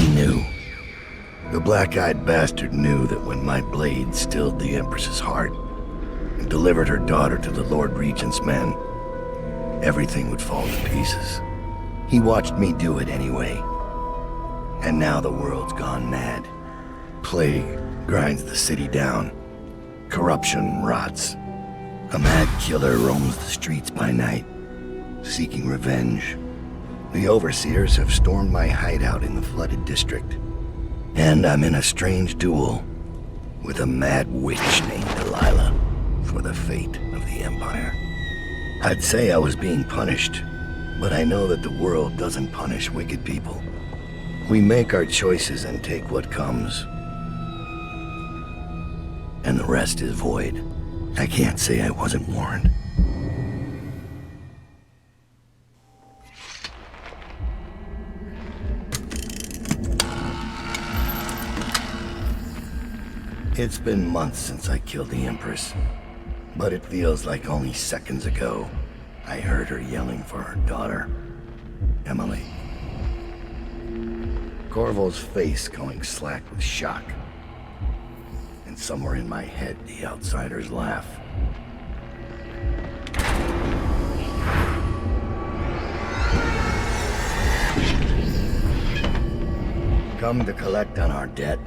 He knew. The black-eyed bastard knew that when my blade stilled the Empress's heart and delivered her daughter to the Lord Regent's men, everything would fall to pieces. He watched me do it anyway. And now the world's gone mad. Plague grinds the city down. Corruption rots. A mad killer roams the streets by night, seeking revenge. The overseers have stormed my hideout in the flooded district. And I'm in a strange duel with a mad witch named Delilah for the fate of the Empire. I'd say I was being punished, but I know that the world doesn't punish wicked people. We make our choices and take what comes. And the rest is void. I can't say I wasn't warned. It's been months since I killed the Empress, but it feels like only seconds ago I heard her yelling for her daughter, Emily. Corvo's face going slack with shock. And somewhere in my head, the outsiders laugh. Come to collect on our debt.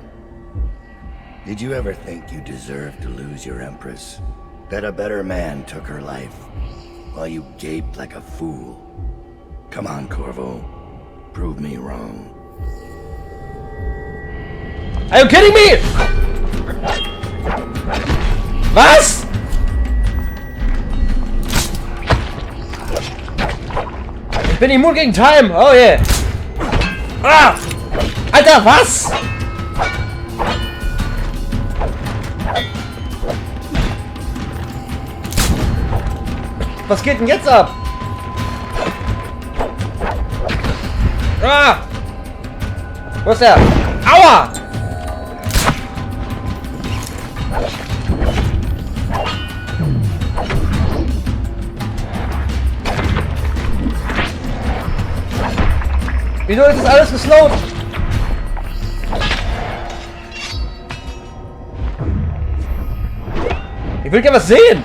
Did you ever think you deserved to lose your Empress? That a better man took her life, while you gaped like a fool? Come on, Corvo. Prove me wrong. Are you kidding me? Was? Ich bin immun gegen Time. Oh yeah. Ah! Alter, was? Was geht denn jetzt ab? Ah! Wo ist der? Aua! Wieso ist das alles geslowt? Ich will gerne was sehen!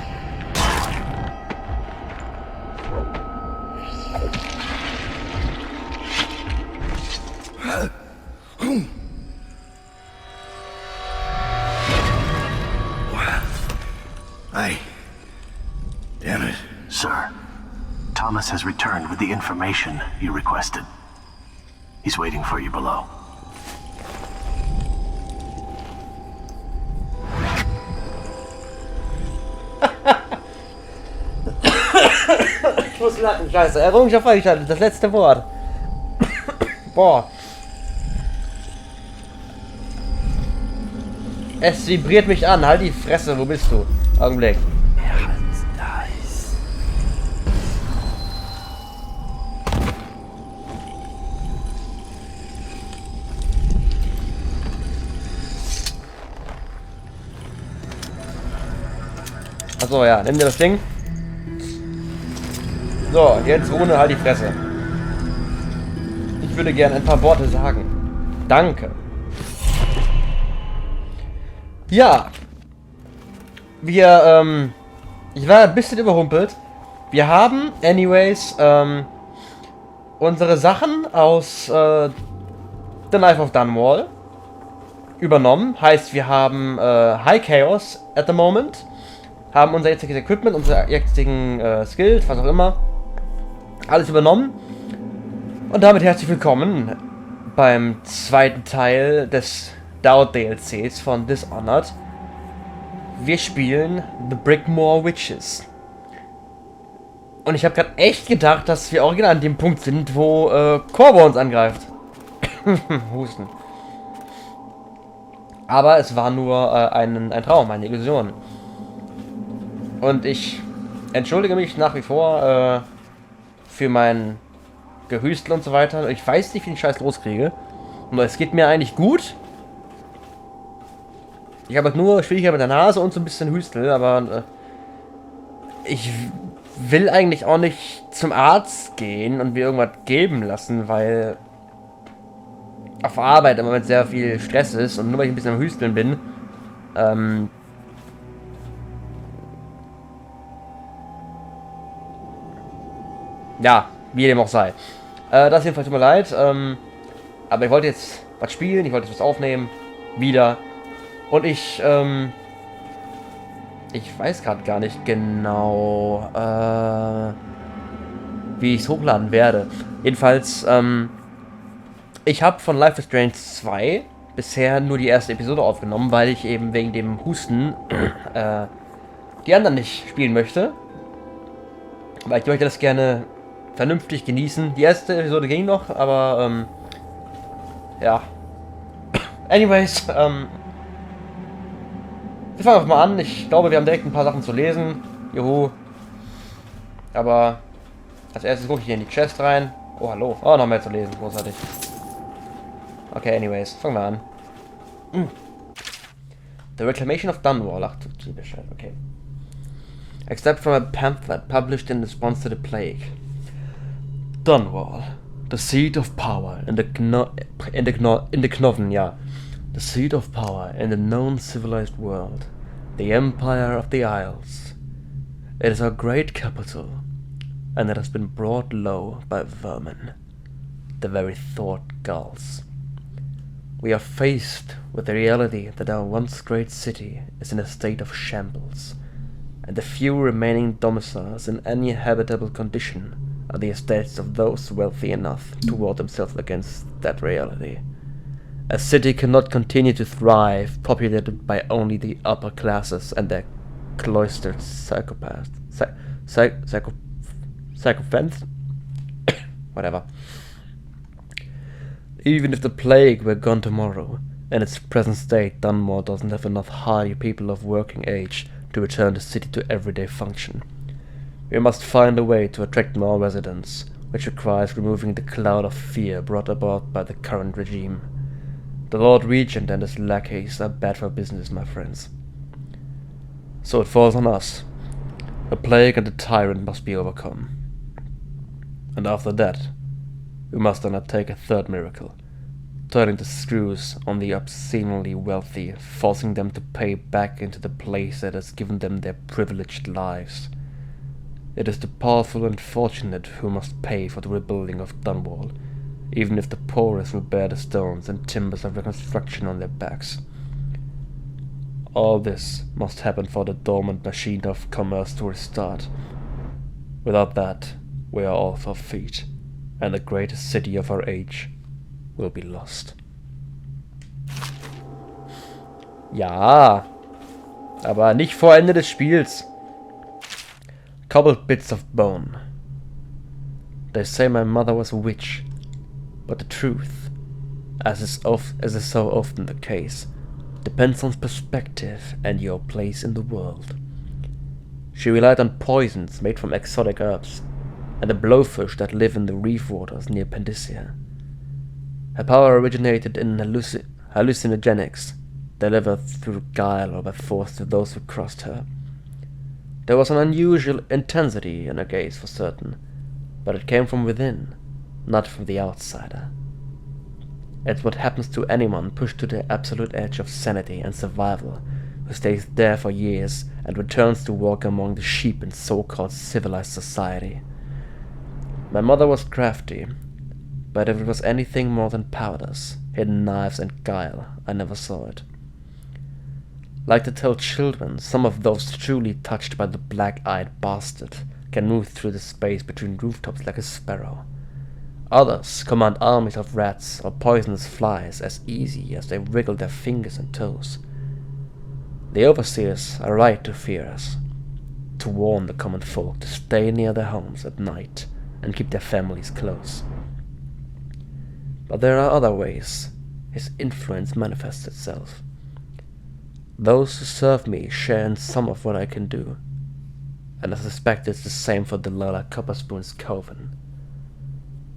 Damn it. Sir, Thomas has returned with the information you requested. He's waiting for you below. Ich muss lachen, scheiße. Errungenschaft freigeschaltet, das letzte Wort. Boah. Es vibriert mich an. Halt die Fresse, wo bist du? Augenblick. Achso, ja, nimm dir das Ding. So, jetzt Rune, halt die Fresse. Ich würde gerne ein paar Worte sagen. Danke. Ja. Wir, ich war ein bisschen überrumpelt. Wir haben, anyways, unsere Sachen aus, The Knife of Dunwall übernommen. Heißt, wir haben, High Chaos at the moment. Haben unser jetziges Equipment, unsere jetzigen Skills, was auch immer, alles übernommen. Und damit herzlich willkommen beim zweiten Teil des Doubt DLCs von Dishonored. Wir spielen The Brigmore Witches. Und ich habe gerade echt gedacht, dass wir original an dem Punkt sind, wo Corvo uns angreift. Husten. Aber es war nur ein Traum, eine Illusion. Und ich entschuldige mich nach wie vor für mein Gehüstel und so weiter. Ich weiß nicht, wie ich den Scheiß loskriege. Und es geht mir eigentlich gut. Ich habe halt nur Schwierigkeiten mit der Nase und so ein bisschen Hüstel, aber ich will eigentlich auch nicht zum Arzt gehen und mir irgendwas geben lassen, weil auf Arbeit im Moment sehr viel Stress ist und nur weil ich ein bisschen am Hüsteln bin, ja, wie dem auch sei. Das jedenfalls tut mir leid, aber ich wollte jetzt was spielen, ich wollte jetzt was aufnehmen, wieder. Und ich weiß gerade gar nicht genau, wie ich es hochladen werde. Jedenfalls, ich habe von Life is Strange 2 bisher nur die erste Episode aufgenommen, weil ich eben wegen dem Husten die anderen nicht spielen möchte. Weil ich möchte das gerne vernünftig genießen. Die erste Episode ging noch, aber ja. Anyways, wir fangen einfach mal an. Ich glaube, wir haben direkt ein paar Sachen zu lesen. Juhu. Aber als erstes gucke ich hier in die Chest rein. Oh, hallo. Oh, noch mehr zu lesen. Großartig. Okay, anyways. Fangen wir an. The Reclamation of Dunwall. Ach, du Bescheid. Okay. Except from a pamphlet published in response to the plague. Dunwall. The seat of power in the Knoven, yeah. The seat of power in the known civilized world. The Empire of the Isles. It is our great capital, and it has been brought low by vermin. The very thought gulls. We are faced with the reality that our once great city is in a state of shambles, and the few remaining domiciles in any habitable condition are the estates of those wealthy enough to ward themselves against that reality. A city cannot continue to thrive, populated by only the upper classes and their cloistered psychopaths. Psychopaths? Whatever. Even if the plague were gone tomorrow, in its present state, Dunmore doesn't have enough hardy people of working age to return the city to everyday function. We must find a way to attract more residents, which requires removing the cloud of fear brought about by the current regime. The Lord Regent and his lackeys are bad for business, my friends. So it falls on us. The plague and the tyrant must be overcome. And after that, we must undertake a third miracle, turning the screws on the obscenely wealthy, forcing them to pay back into the place that has given them their privileged lives. It is the powerful and fortunate who must pay for the rebuilding of Dunwall, even if the poorest will bear the stones and timbers of reconstruction on their backs. All this must happen for the dormant machine of commerce to restart. Without that, we are all forfeit, and the greatest city of our age will be lost. Ja, aber nicht vor Ende des Spiels. Cobbled bits of bone. They say my mother was a witch, but the truth, as is so often the case, depends on perspective and your place in the world. She relied on poisons made from exotic herbs, and the blowfish that live in the reef waters near Pandysia. Her power originated in hallucinogenics, delivered through guile or by force to those who crossed her. There was an unusual intensity in her gaze for certain, but it came from within, not from the outsider. It's what happens to anyone pushed to the absolute edge of sanity and survival, who stays there for years and returns to walk among the sheep in so-called civilized society. My mother was crafty, but if it was anything more than powders, hidden knives and guile, I never saw it. Like to tell children, some of those truly touched by the black-eyed bastard can move through the space between rooftops like a sparrow. Others command armies of rats or poisonous flies as easy as they wriggle their fingers and toes. The overseers are right to fear us, to warn the common folk to stay near their homes at night and keep their families close. But there are other ways his influence manifests itself. Those who serve me share in some of what I can do, and I suspect it's the same for Delilah Copperspoon's coven.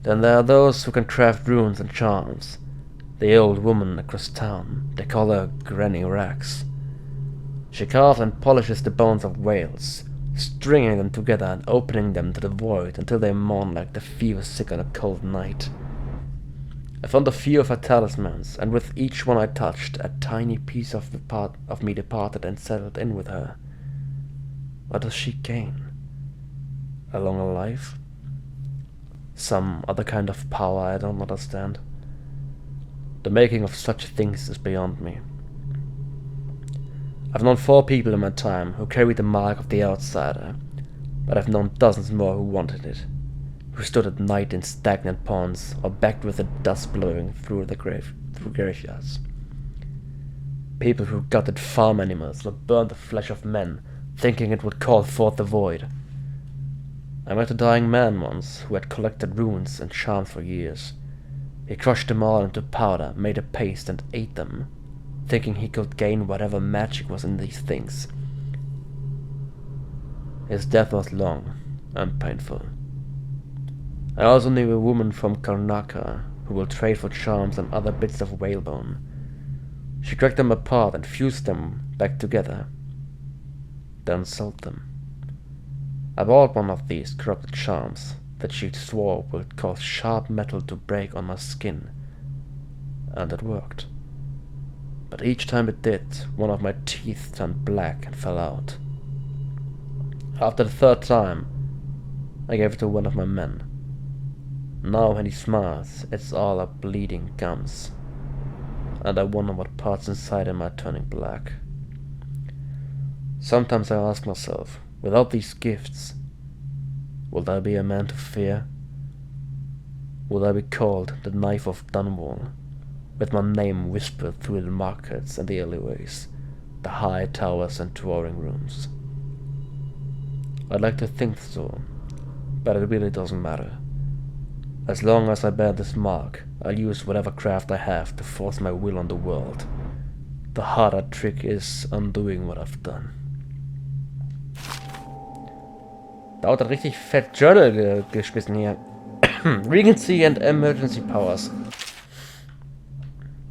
Then there are those who can craft runes and charms. The old woman across town, they call her Granny Rags. She carves and polishes the bones of whales, stringing them together and opening them to the void until they mourn like the fever sick on a cold night. I found a few of her talismans, and with each one I touched, a tiny piece of me departed and settled in with her. What does she gain? A longer life? Some other kind of power I don't understand. The making of such things is beyond me. I've known 4 people in my time who carried the mark of the outsider, but I've known dozens more who wanted it, who stood at night in stagnant ponds or begged with the dust blowing through graveyards. People who gutted farm animals or burned the flesh of men, thinking it would call forth the void. I met a dying man once who had collected runes and charms for years. He crushed them all into powder, made a paste, and ate them, thinking he could gain whatever magic was in these things. His death was long and painful. I also knew a woman from Karnaka who will trade for charms and other bits of whalebone. She cracked them apart and fused them back together, then sold them. I bought one of these corrupted charms that she swore would cause sharp metal to break on my skin, and it worked. But each time it did, one of my teeth turned black and fell out. After the 3rd time, I gave it to one of my men. Now when he smiles, it's all up bleeding gums, and I wonder what parts inside him are turning black. Sometimes I ask myself, without these gifts, will I be a man to fear? Will I be called the Knife of Dunwall, with my name whispered through the markets and the alleyways, the high towers and drawing rooms? I'd like to think so, but it really doesn't matter. As long as I bear this mark, I'll use whatever craft I have to force my will on the world. The harder trick is undoing what I've done. Da hat er richtig fett Journal geschmissen hier. Regency and emergency powers.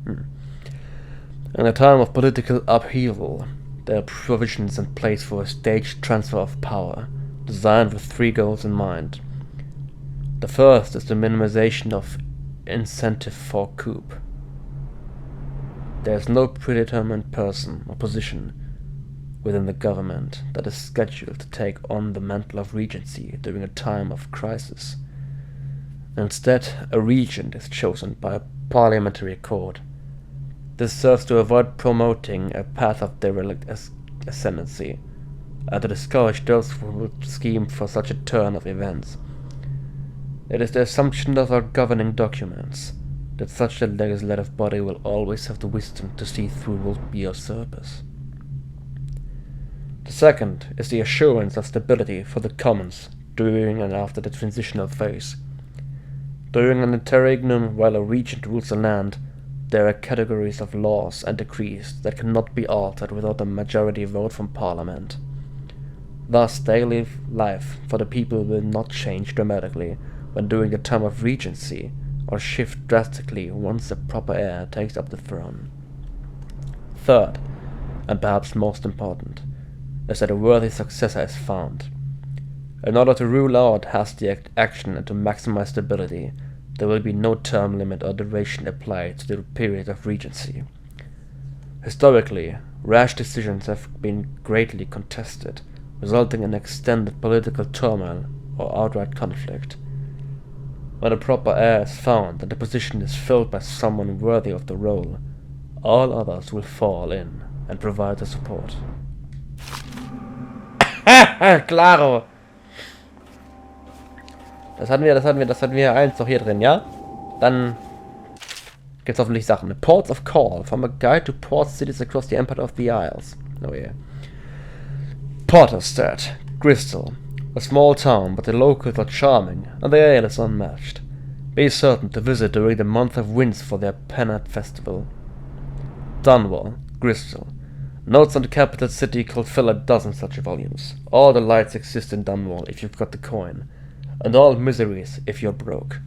In a time of political upheaval, there are provisions in place for a staged transfer of power, designed with 3 goals in mind. The first is the minimization of incentive for coup. There is no predetermined person or position within the government that is scheduled to take on the mantle of regency during a time of crisis. Instead, a regent is chosen by a parliamentary accord. This serves to avoid promoting a path of derelict ascendancy, and to discourage those who would scheme for such a turn of events. It is the assumption of our governing documents that such a legislative body will always have the wisdom to see through would-be usurpers. The second is the assurance of stability for the commons during and after the transitional phase. During an interregnum while a regent rules the land, there are categories of laws and decrees that cannot be altered without a majority vote from Parliament. Thus, daily life for the people will not change dramatically when during the time of regency, or shift drastically once the proper heir takes up the throne. Third, and perhaps most important, is that a worthy successor is found. In order to rule out hasty action and to maximize stability, there will be no term limit or duration applied to the period of regency. Historically, rash decisions have been greatly contested, resulting in extended political turmoil or outright conflict. When a proper heir is found and the position is filled by someone worthy of the role, all others will fall in and provide the support. Claro! Das hatten wir eins noch hier drin, ja? Dann gibt's hoffentlich Sachen. Ports of Call, from a guide to port cities across the Empire of the Isles. Oh yeah. Porterstead, Bristol. A small town, but the locals are charming, and the ale is unmatched. Be certain to visit during the month of winds for their Pennant Festival. Dunwall, Bristol. Notes on the capital city could fill a dozen such volumes. All the lights exist in Dunwall if you've got the coin, and all miseries if you're broke.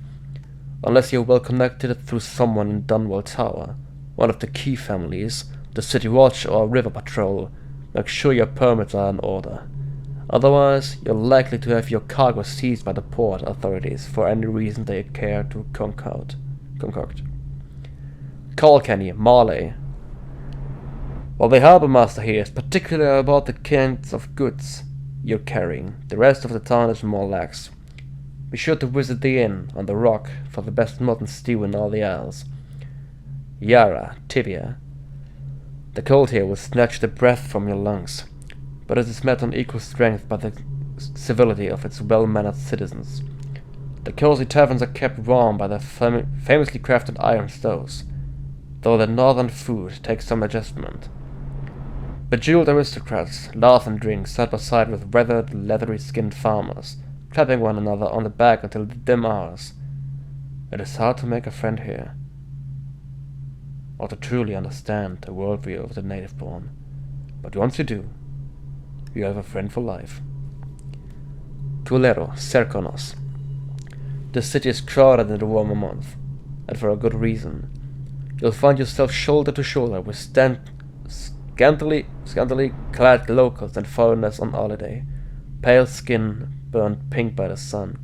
Unless you're well connected through someone in Dunwall Tower, one of the key families, the City Watch or River Patrol, make sure your permits are in order. Otherwise, you're likely to have your cargo seized by the port authorities for any reason they care to concoct. Kilkenny, Marley. While the harbour master here is particular about the kinds of goods you're carrying, the rest of the town is more lax. Be sure to visit the inn on the rock for the best mutton stew in all the isles. Yara, Tivia. The cold here will snatch the breath from your lungs, but it is met on equal strength by the civility of its well-mannered citizens. The cozy taverns are kept warm by the famously crafted iron stoves, though the northern food takes some adjustment. Bejeweled aristocrats laugh and drink side by side with weathered, leathery-skinned farmers, clapping one another on the back until the dim hours. It is hard to make a friend here, or to truly understand the worldview of the native-born. But once you do, you have a friend for life. Tulero, Serkonos. This city is crowded in the warmer month, and for a good reason. You'll find yourself shoulder to shoulder with scantily clad locals and foreigners on holiday, pale skin burned pink by the sun,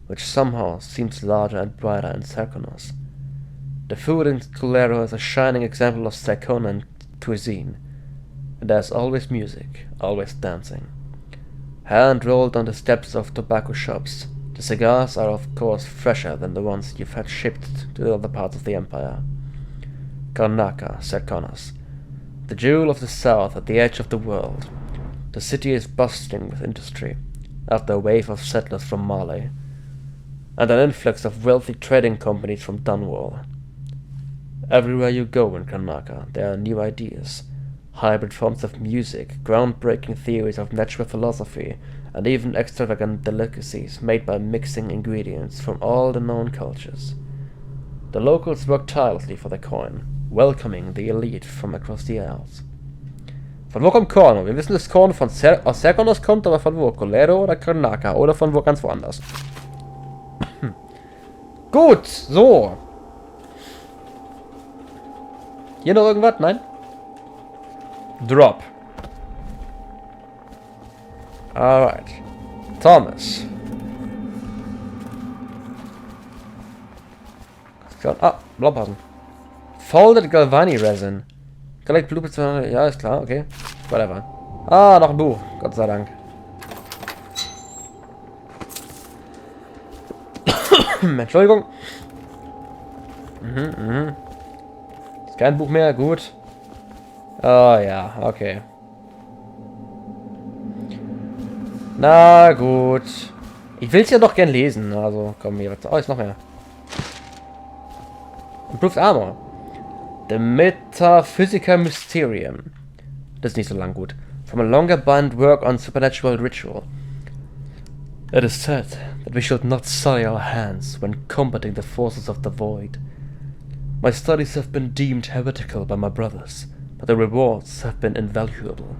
which somehow seems larger and brighter in Serkonos. The food in Tulero is a shining example of Serkonan cuisine, and there's always music, always dancing. Hand rolled on the steps of tobacco shops, the cigars are of course fresher than the ones you've had shipped to the other parts of the empire. Karnaka, Serkonos. The jewel of the south at the edge of the world. The city is bustling with industry, after a wave of settlers from Marley, and an influx of wealthy trading companies from Dunwall. Everywhere you go in Karnaka, there are new ideas, hybrid forms of music, groundbreaking theories of natural philosophy, and even extravagant delicacies made by mixing ingredients from all the known cultures. The locals work tirelessly for their coin, welcoming the elite from across the Isles. Von wo kommt Korn? Wir wissen, dass Korn aus Serkonos kommt, aber von wo? Kolero oder Karnaka? Oder von wo ganz woanders? Gut, so. Hier noch irgendwas? Nein? Drop. Alright. Thomas. Ah, Blobhasen. Folded Galvani Resin. Collect Blueprints. Ja, ist klar, okay. Whatever. Ah, noch ein Buch. Gott sei Dank. Entschuldigung. Ist kein Buch mehr, gut. Oh ja, okay. Na gut. Ich will es ja doch gern lesen. Also, komm, hier wird. Oh, ist noch mehr. Improved Armor. The Metaphysical Mysterium. Das ist nicht so lang gut. From a longer bind work on supernatural ritual. It is said that we should not sully our hands when combating the forces of the void. My studies have been deemed heretical by my brothers, but the rewards have been invaluable.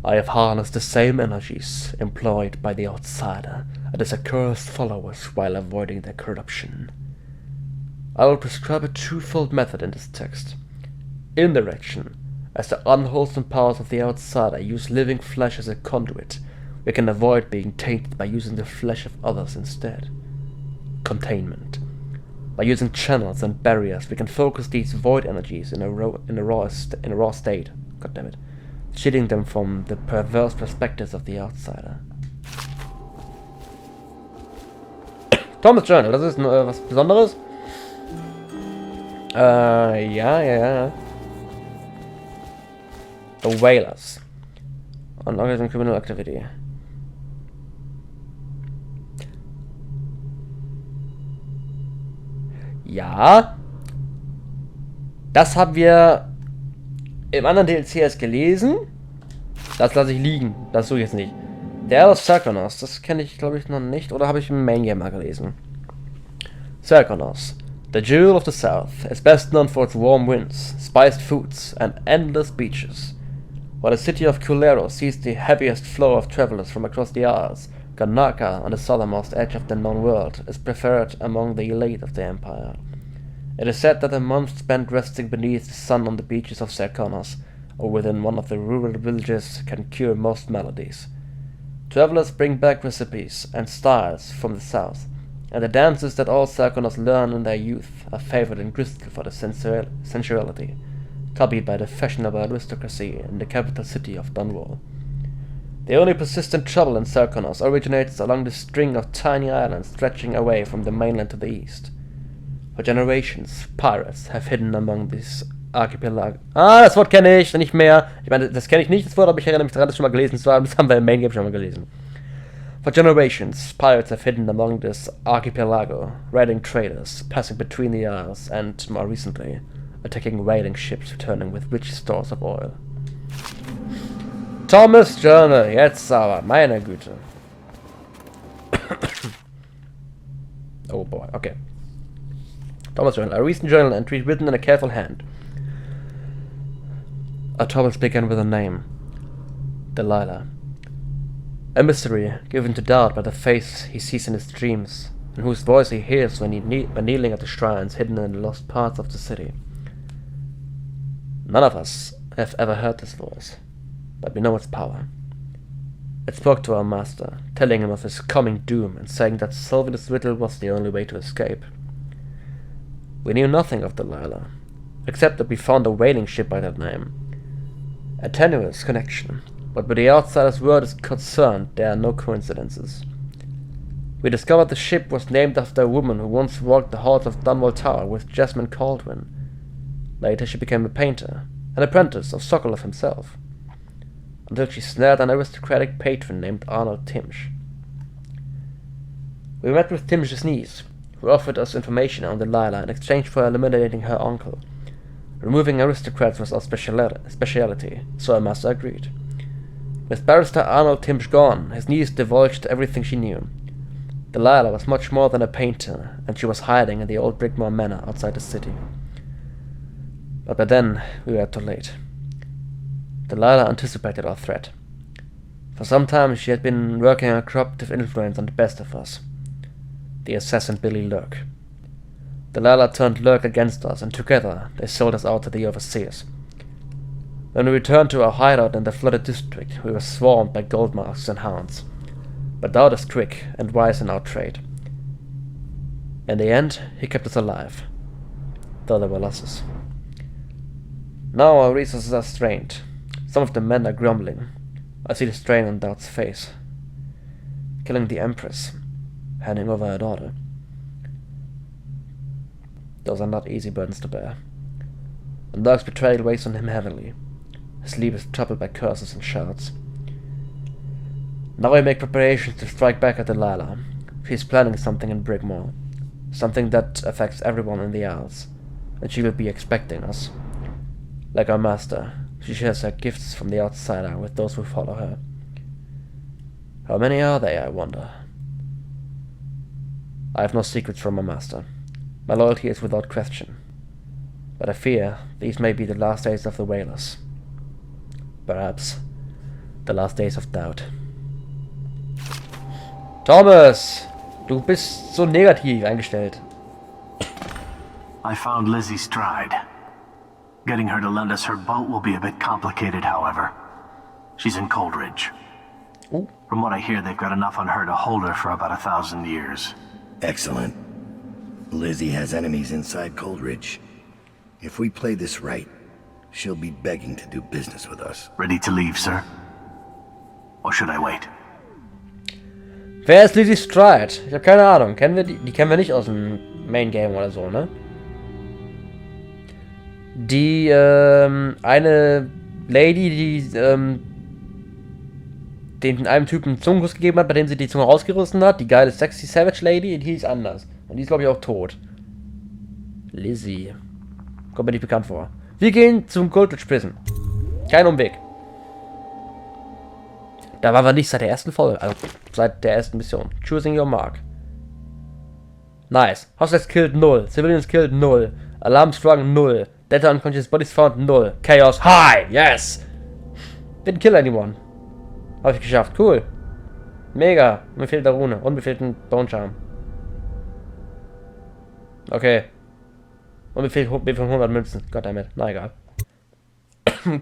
I have harnessed the same energies employed by the outsider and his accursed followers while avoiding their corruption. I will prescribe a twofold method in this text. Indirection, as the unwholesome powers of the outsider use living flesh as a conduit, we can avoid being tainted by using the flesh of others instead. Containment. By using channels and barriers, we can focus these void energies in a raw state. God damn it. Shielding them from the perverse perspectives of the outsider. Thomas Journal, das ist was Besonderes. Ja. The Whalers. Unorganized criminal activity. Ja. Das haben wir im anderen DLC erst gelesen. Das lasse ich liegen. Das suche ich jetzt nicht. The Isle of Serkonos. Das kenne ich, glaube ich, noch nicht. Oder habe ich im Main Game mal gelesen. Serkonos. The jewel of the south is best known for its warm winds, spiced foods, and endless beaches. While the city of Kulero sees the heaviest flow of travelers from across the Isles, Karnaka, on the southernmost edge of the known world, is preferred among the elite of the empire. It is said that a month spent resting beneath the sun on the beaches of Serkonos, or within one of the rural villages, can cure most maladies. Travelers bring back recipes and styles from the south, and the dances that all Sarkonos learn in their youth are favored in Gristle for the sensuality, copied by the fashionable aristocracy in the capital city of Dunwall. The only persistent trouble in Sarkonos originates along the string of tiny islands stretching away from the mainland to the east. For generations, pirates have hidden among these archipelago. Ah, das Wort kenne ich, nicht mehr. Ich meine, das kenne ich nicht, das Wort, aber ich erinnere mich daran, das schon mal gelesen zu haben. Das haben wir im Main Game schon mal gelesen. For generations, pirates have hidden among this archipelago, raiding traders, passing between the isles, and, more recently, attacking whaling ships returning with rich stores of oil. Thomas Journal, jetzt aber, meine Güte. Oh boy, okay. Thomas Journal, a recent journal entry written in a careful hand. Our troubles began with a name. Delilah. A mystery given to doubt by the face he sees in his dreams, and whose voice he hears when kneeling at the shrines hidden in the lost parts of the city. None of us have ever heard this voice, but we know its power. It spoke to our master, telling him of his coming doom and saying that solving this riddle was the only way to escape. We knew nothing of Delilah, except that we found a whaling ship by that name. A tenuous connection, but where the outsider's word is concerned, there are no coincidences. We discovered the ship was named after a woman who once walked the halls of Dunwall Tower with Jasmine Caldwin. Later she became a painter, an apprentice of Sokolov himself, until she snared an aristocratic patron named Arnold Timsh. We met with Timsh's niece, who offered us information on Delilah in exchange for eliminating her uncle. Removing aristocrats was our speciality, so our master agreed. With Barrister Arnold Timsh gone, his niece divulged everything she knew. Delilah was much more than a painter, and she was hiding in the old Brigmore manor outside the city. But by then, we were too late. Delilah anticipated our threat. For some time she had been working a corruptive influence on the best of us, the assassin Billy Lurk. Delilah turned Lurk against us, and together they sold us out to the overseers. When we returned to our hideout in the flooded district, we were swarmed by gold masks and hounds, but Dowd is quick and wise in our trade. In the end, he kept us alive, though there were losses. Now our resources are strained. Some of the men are grumbling. I see the strain on Dowd's face. Killing the Empress, handing over her daughter. Those are not easy burdens to bear. And Lurk's betrayal weighs on him heavily. His sleep is troubled by curses and shouts. Now I make preparations to strike back at Delilah. She is planning something in Brigmore. Something that affects everyone in the Isles. And she will be expecting us. Like our master, she shares her gifts from the outsider with those who follow her. How many are they, I wonder? I have no secrets from my master. My loyalty is without question. But I fear these may be the last days of the whalers. Perhaps the last days of doubt. Thomas! Du bist so negativ eingestellt. I found Lizzie Stride. Getting her to lend us her boat will be a bit complicated, however. She's in Coldridge. Ooh. From what I hear, they've got enough on her to hold her for about 1,000 years. Excellent. Lizzie has enemies inside Coldridge. If we play this right, she'll be begging to do business with us. Ready to leave, sir? Or should I wait? Wer ist Lizzie Stride? Ich habe keine Ahnung. Kennen wir die? Die kennen wir nicht aus dem Main Game oder so, ne? Die, eine Lady, die, den einem Typen einen Zungenkuss gegeben hat, bei dem sie die Zunge rausgerissen hat. Die geile Sexy Savage Lady, die hieß anders. Und die ist, glaube ich, auch tot. Lizzie. Kommt mir nicht bekannt vor. Wir gehen zum Coldridge Prison. Kein Umweg. Da waren wir nicht seit der ersten Folge, also seit der ersten Mission. Choosing your mark. Nice. Hostiles killed 0. Civilians killed 0. Alarm sprung 0. Dead or unconscious bodies found 0. Chaos high. Yes. Didn't kill anyone. Habe ich geschafft. Cool. Mega. Mir fehlt eine Rune. Und mir fehlt ein Bone Charm. Okay. Und mir fehlen 100 Münzen. Goddammit. Na egal.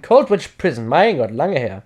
Coldridge Prison. Mein Gott, lange her.